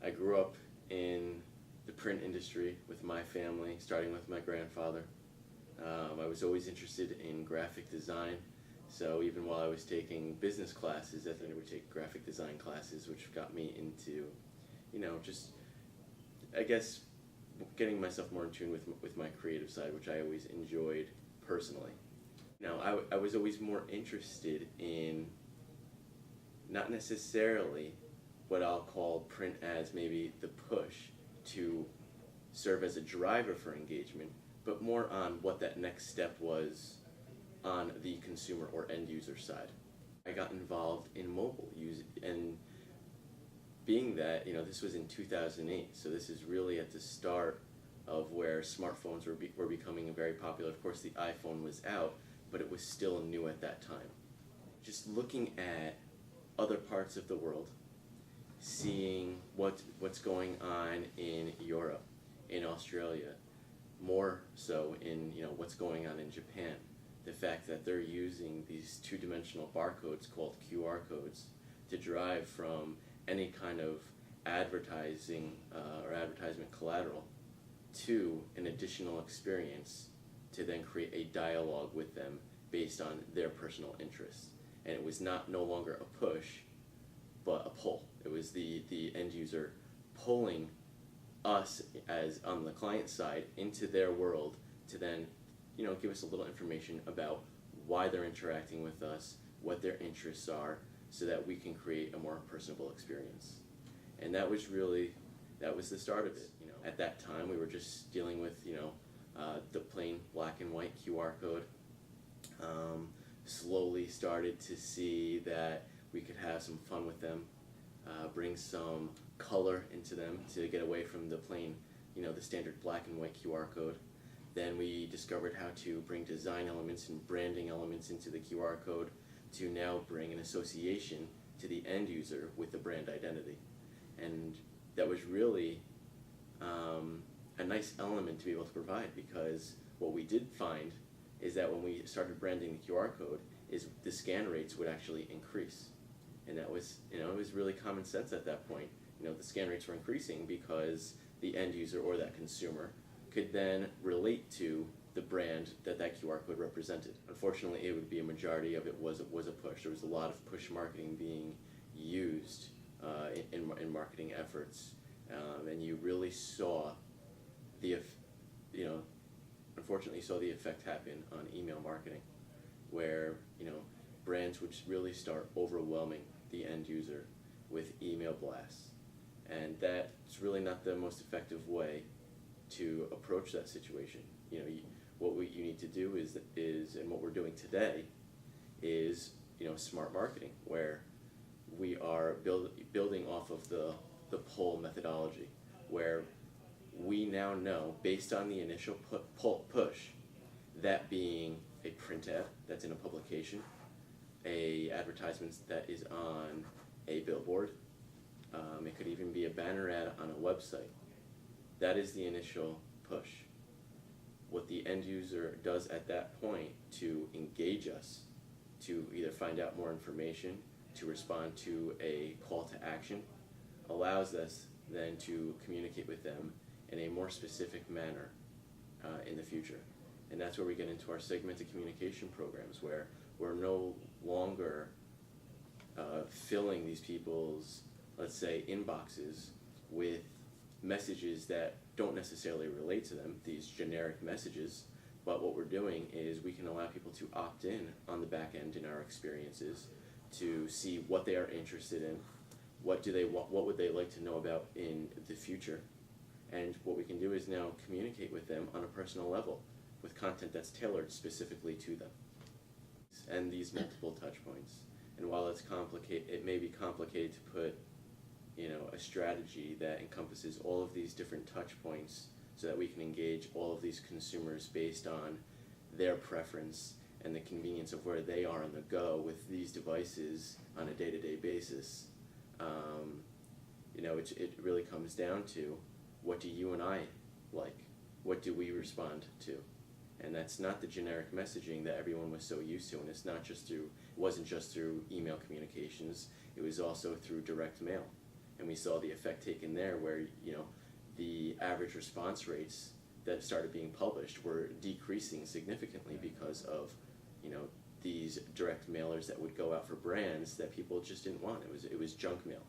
I grew up in the print industry with my family, starting with my grandfather. I was always interested in graphic design, so even while I was taking business classes, I would take graphic design classes, which got me into, just, I guess, getting myself more in tune with my creative side, which I always enjoyed personally. Now, I was always more interested in not necessarily what I'll call print as maybe the push to serve as a driver for engagement, but more on what that next step was on the consumer or end user side. I got involved in mobile and being that, this was in 2008, so this is really at the start of where smartphones were becoming very popular. Of course, the iPhone was out, but it was still new at that time. Just looking at other parts of the world, seeing what's going on in Europe, in Australia, more so in what's going on in Japan. The fact that they're using these two-dimensional barcodes called QR codes to drive from any kind of advertising or advertisement collateral to an additional experience to then create a dialogue with them based on their personal interests. And it was no longer a push, but a pull. It was the end user pulling us as on the client side into their world to then give us a little information about why they're interacting with us, what their interests are, so that we can create a more personable experience. And that was the start of it. At that time we were just dealing with the plain black and white QR code. Slowly started to see that we could have some fun with them, bring some color into them to get away from the plain, the standard black and white QR code. Then we discovered how to bring design elements and branding elements into the QR code to now bring an association to the end user with the brand identity. And that was really a nice element to be able to provide, because what we did find is that when we started branding the QR code, is the scan rates would actually increase. And that was, it was really common sense at that point. The scan rates were increasing because the end user or that consumer could then relate to the brand that QR code represented. Unfortunately, it would be a majority of it was a push. There was a lot of push marketing being used in marketing efforts, and you really saw unfortunately saw the effect happen on email marketing, where brands would really start overwhelming the end user with email blasts, and that's really not the most effective way to approach that situation. What you need to do is and what we're doing today is smart marketing, where we are building off of the pull methodology, where we now know, based on the initial push, that being a print ad that's in a publication, a advertisement that is on a billboard, it could even be a banner ad on a website. That is the initial push. What the end user does at that point to engage us, to either find out more information, to respond to a call to action, allows us then to communicate with them in a more specific manner in the future. And that's where we get into our segmented communication programs, where we're no longer filling these people's, let's say, inboxes with messages that don't necessarily relate to them, these generic messages, but what we're doing is we can allow people to opt in on the back end in our experiences to see what they are interested in, what would they like to know about in the future, and what we can do is now communicate with them on a personal level with content that's tailored specifically to them. And these multiple touch points. And while it may be complicated to put a strategy that encompasses all of these different touch points so that we can engage all of these consumers based on their preference and the convenience of where they are on the go with these devices on a day-to-day basis. It really comes down to, what do you and I like? What do we respond to? And that's not the generic messaging that everyone was so used to, and it wasn't just through email communications, it was also through direct mail. and we saw the effect taken there, where the average response rates that started being published were decreasing significantly because of these direct mailers that would go out for brands that people just didn't want. It was junk mail.